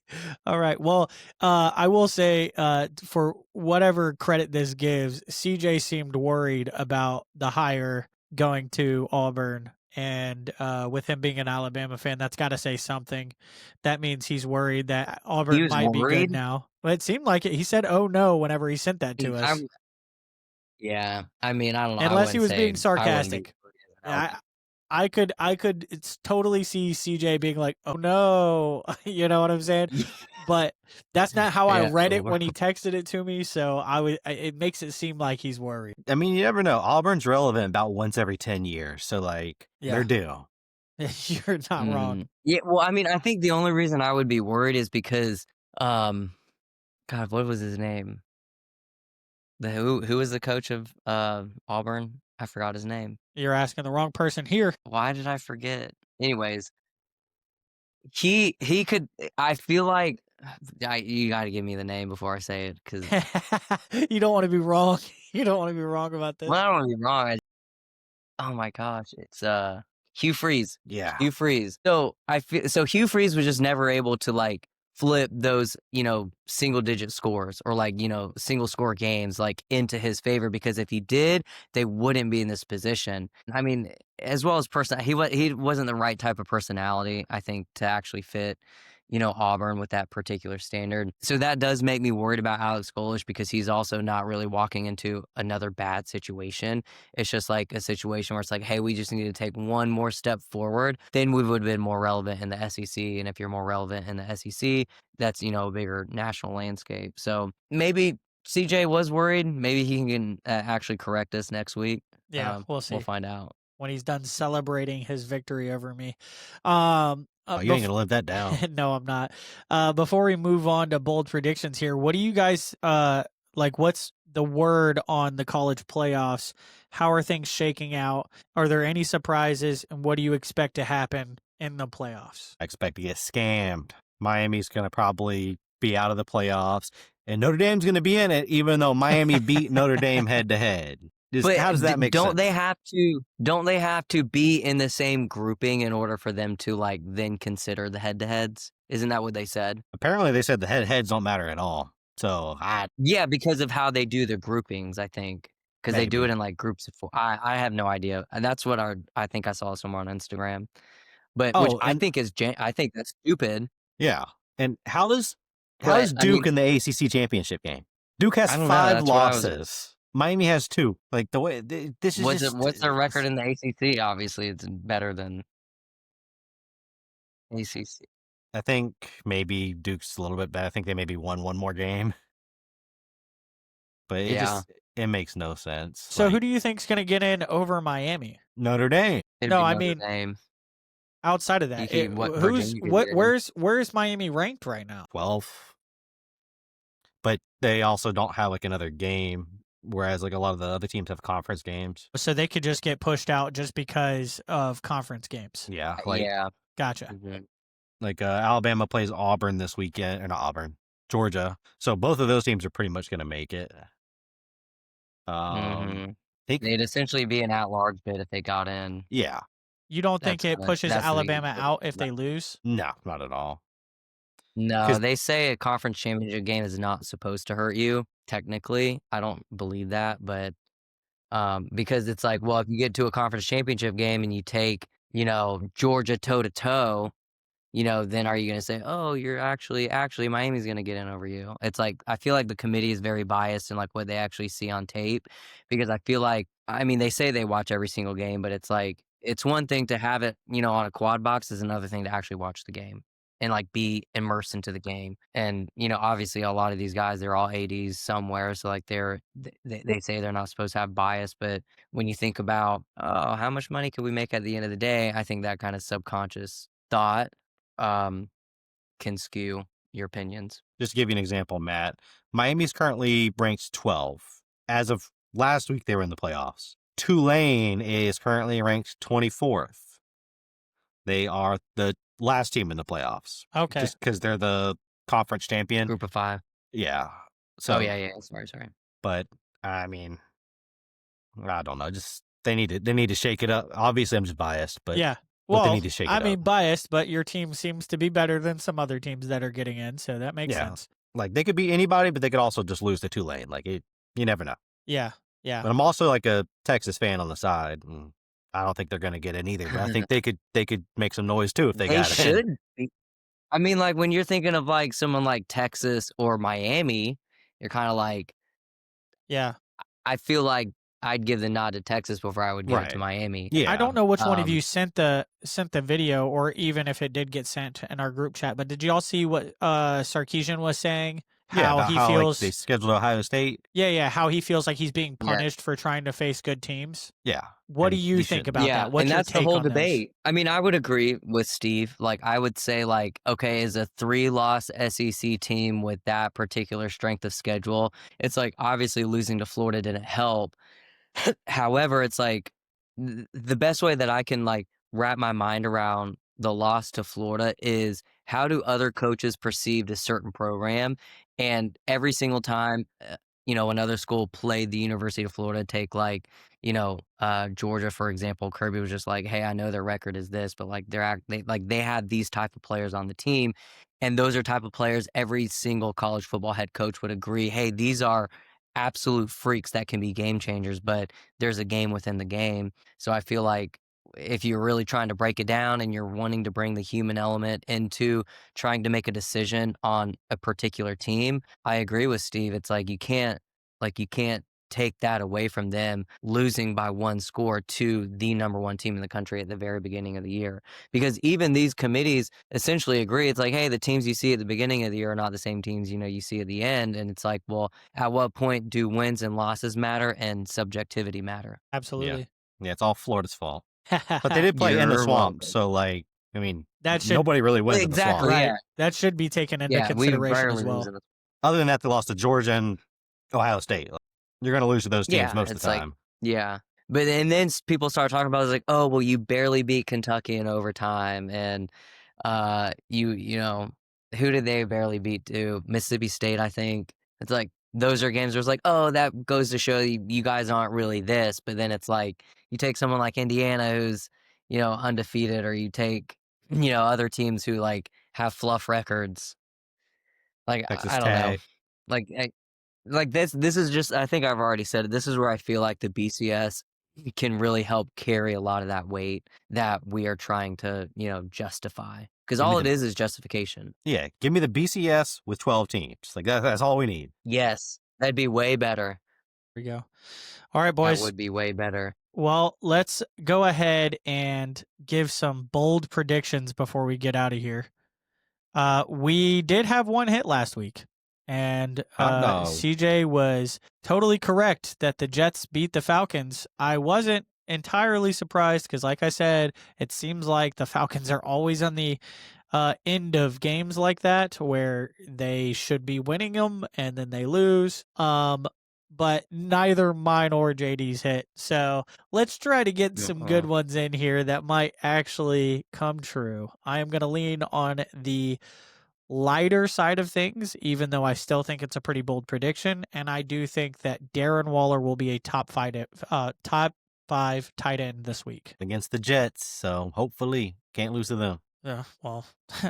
All right. Well, I will say, for whatever credit this gives, CJ seemed worried about the hire going to Auburn. And with him being an Alabama fan, that's got to say something. That means he's worried that Auburn was might be worried? good now. But it seemed like it. He said, "Oh no," whenever he sent that to us. Yeah, I mean, I don't know. Unless he was being I wouldn't be sarcastic. worried about I could totally see CJ being like, "Oh no," you know what I'm saying? it. But that's not how I Yeah. read it when he texted it to me. So it makes it seem like he's worried. I mean, you never know. Auburn's relevant about once every 10 years, so like they're due. You're not wrong. Yeah, well, I mean, I think the only reason I would be worried is because, God, what was his name? Who was the coach of Auburn? I forgot his name. You're asking the wrong person here. Why did I forget? Anyways, he could. I feel like you got to give me the name before I say it, because You don't want to be wrong. You don't want to be wrong about this. well, I don't want to be wrong. Oh my gosh, it's Hugh Freeze. Yeah. Hugh Freeze. So Hugh Freeze was just never able to like flip those, single digit scores or like, single score games like into his favor, because if he did, they wouldn't be in this position. I mean, as well as he wasn't the right type of personality, I think, to actually fit, Auburn with that particular standard. So that does make me worried about Alex Golesh, because he's also not really walking into another bad situation. It's just like a situation where it's like, hey, we just need to take one more step forward. Then we would have been more relevant in the SEC. And if you're more relevant in the SEC, that's, a bigger national landscape. So maybe CJ was worried. Maybe he can actually correct us next week. Yeah, we'll see. We'll find out when he's done celebrating his victory over me. You ain't gonna live that down. No, I'm not. Before we move on to bold predictions here, what do you guys like? What's the word on the college playoffs? How are things shaking out? Are there any surprises? And what do you expect to happen in the playoffs? I expect to get scammed. Miami's gonna probably be out of the playoffs, and Notre Dame's gonna be in it, even though Miami beat Notre Dame head to head. But how does that make sense? Don't they have to be in the same grouping in order for them to like then consider the head-to-heads? Isn't that what they said? Apparently, they said the head-to-heads don't matter at all. So yeah, because of how they do the groupings, I think, because they do it in like groups of four. I have no idea. That's what I think I saw somewhere on Instagram, but which I think that's stupid. Yeah, and how does Duke in the ACC championship game? Duke has 5 losses. Miami has 2. Like the way this is. What's their record in the ACC? Obviously, it's better than ACC. I think maybe Duke's a little bit better. I think they maybe won one more game, but it makes no sense. So who do you think's gonna get in over Miami? Notre Dame. No, I mean outside of that, where's Miami ranked right now? 12. But they also don't have like another game. Whereas like a lot of the other teams have conference games. So they could just get pushed out just because of conference games. Yeah. Gotcha. Mm-hmm. Like Alabama plays Auburn this weekend, or not Auburn, Georgia. So both of those teams are pretty much going to make it. They'd essentially be an at-large bid if they got in. Yeah. You don't think it pushes Alabama out if they lose? No, not at all. No, they say a conference championship game is not supposed to hurt you. Technically, I don't believe that, but because it's like, well, if you get to a conference championship game and you take, Georgia toe to toe, then are you going to say, oh, you're actually Miami's going to get in over you? It's like, I feel like the committee is very biased in like what they actually see on tape, because I feel like, I mean, they say they watch every single game, but it's like, it's one thing to have it, on a quad box, is another thing to actually watch the game and like be immersed into the game. And, obviously a lot of these guys, they're all ADs somewhere. So like they say they're not supposed to have bias, but when you think about, oh, how much money can we make at the end of the day? I think that kind of subconscious thought can skew your opinions. Just to give you an example, Matt, Miami's currently ranked 12. As of last week, they were in the playoffs. Tulane is currently ranked 24th. They are the last team in the playoffs. Okay. Just because they're the conference champion. Group of 5. Yeah. So, Oh, yeah. Sorry. But, I mean, I don't know. Just they need to shake it up. Obviously, I'm just biased, but yeah. but Well, they need to shake it I up. mean, biased, but your team seems to be better than some other teams that are getting in, so that makes sense. Like, they could be anybody, but they could also just lose to Tulane. Like, you never know. Yeah. But I'm also like a Texas fan on the side. And I don't think they're going to get in either. But I think they could make some noise too if they got it. They should be. I mean, like, when you're thinking of, like, someone like Texas or Miami, you're kind of like, Yeah. I feel like I'd give the nod to Texas before I would give it to Miami. Yeah. I don't know which one of you sent the video, or even if it did get sent in our group chat, but did you all see what Sarkisian was saying? How he feels like, they scheduled Ohio State. Yeah, how he feels like he's being punished for trying to face good teams. Yeah. What do you think about that? What's and that's your take the whole on debate. I mean, I would agree with Steve. Like, I would say, like, okay, as a 3-loss SEC team with that particular strength of schedule, it's like obviously losing to Florida didn't help. However, it's like the best way that I can like wrap my mind around the loss to Florida is how do other coaches perceive a certain program? And every single time, another school played the University of Florida, take like, Georgia, for example, Kirby was just like, hey, I know their record is this, but like they had these type of players on the team. And those are type of players every single college football head coach would agree, hey, these are absolute freaks that can be game changers, but there's a game within the game. So I feel like if you're really trying to break it down and you're wanting to bring the human element into trying to make a decision on a particular team, I agree with Steve. It's like you can't take that away from them losing by 1 score to the number 1 team in the country at the very beginning of the year. Because even these committees essentially agree. It's like, hey, the teams you see at the beginning of the year are not the same teams, you see at the end. And it's like, well, at what point do wins and losses matter and subjectivity matter? Absolutely. Yeah, it's all Florida's fault. But they did play in the swamp, so like, I mean, nobody really wins in the swamp. Right. Yeah. That should be taken into consideration as well. Other than that, they lost to Georgia and Ohio State. You're going to lose to those teams most of the time. But and then people start talking about it, like, oh, well, you barely beat Kentucky in overtime, and who did they barely beat to? Mississippi State, I think. It's like those are games where it's like, oh, that goes to show you guys aren't really this. But then it's like you take someone like Indiana who's undefeated, or you take other teams who like have fluff records. Like Texas I don't know. Like this is just, I think I've already said it. This is where I feel like the BCS can really help carry a lot of that weight that we are trying to, justify. Because all it is justification. Yeah, give me the BCS with 12 teams. Like that's all we need. Yes, that'd be way better. There we go. All right, boys. That would be way better. Well, let's go ahead and give some bold predictions before we get out of here. We did have one hit last week. And CJ was totally correct that the Jets beat the Falcons. I wasn't entirely surprised because, like I said, it seems like the Falcons are always on the end of games like that where they should be winning them and then they lose. But neither mine or JD's hit. So let's try to get some good ones in here that might actually come true. I am going to lean on the lighter side of things, even though I still think it's a pretty bold prediction, and I do think that Darren Waller will be a top 5 tight end this week against the Jets. So hopefully, can't lose to them. Well,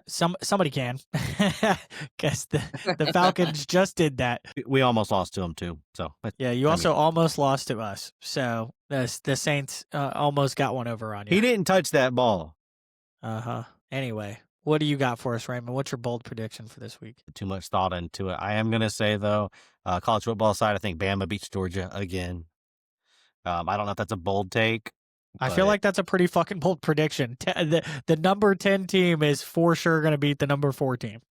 somebody can, because the Falcons just did that. We almost lost to them too. So yeah, you also almost lost to us. So the Saints almost got one over on you. He didn't touch that ball. Anyway. What do you got for us, Raymond? What's your bold prediction for this week? Too much thought into it. I am going to say, though, college football side, I think Bama beats Georgia again. I don't know if that's a bold take. I feel like that's a pretty fucking bold prediction. The number 10 team is for sure going to beat the number 4 team.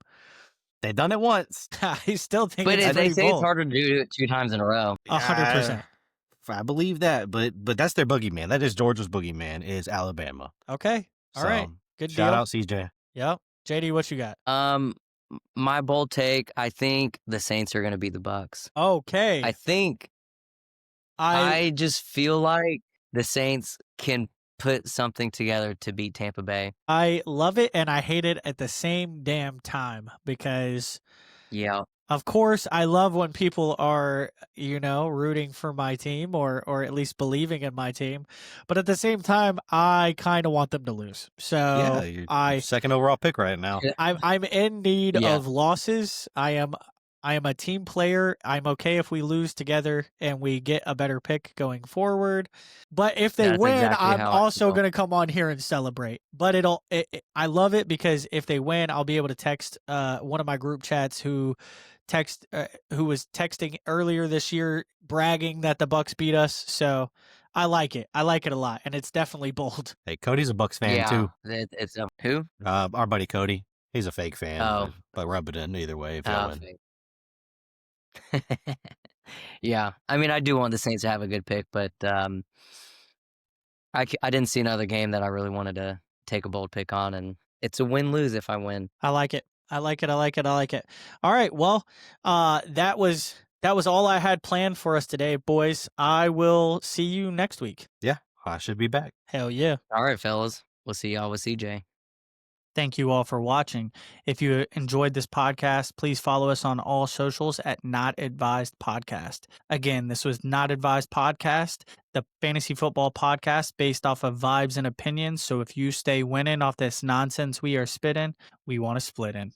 They've done it once. I still think but it's they say bold. It's harder to do it 2 times in a row. 100%. I believe that, but that's their boogeyman. That is Georgia's boogeyman, is Alabama. Okay. All right. Good shout deal. Out CJ. Yep. JD, what you got? My bold take, I think the Saints are going to beat the Bucs. Okay. I think I just feel like the Saints can put something together to beat Tampa Bay. I love it and I hate it at the same damn time because, Yeah. of course, I love when people are, rooting for my team or at least believing in my team. But at the same time, I kind of want them to lose. So you're second overall pick right now. I'm in need Yeah. of losses. I am a team player. I'm okay if we lose together and we get a better pick going forward. But if they That's win, exactly I'm how I also feel. going to come on here and celebrate. But I love it because if they win, I'll be able to text one of my group chats who was texting earlier this year bragging that the Bucks beat us. So I like it. I like it a lot, and it's definitely bold. Hey, Cody's a Bucks fan Yeah. too. It's who? Our buddy Cody. He's a fake fan, Oh. but rub it in either way if y'all win. Okay. Yeah. I mean, I do want the Saints to have a good pick, but I didn't see another game that I really wanted to take a bold pick on, and it's a win-lose if I win. I like it. I like it. I like it. I like it. All right. Well, that was all I had planned for us today, boys. I will see you next week. Yeah, I should be back. Hell yeah. All right, fellas. We'll see y'all with CJ. Thank you all for watching. If you enjoyed this podcast, please follow us on all socials at Not Advised Podcast. Again, this was Not Advised Podcast, the fantasy football podcast based off of vibes and opinions. So if you stay winning off this nonsense we are spitting, we want to split in.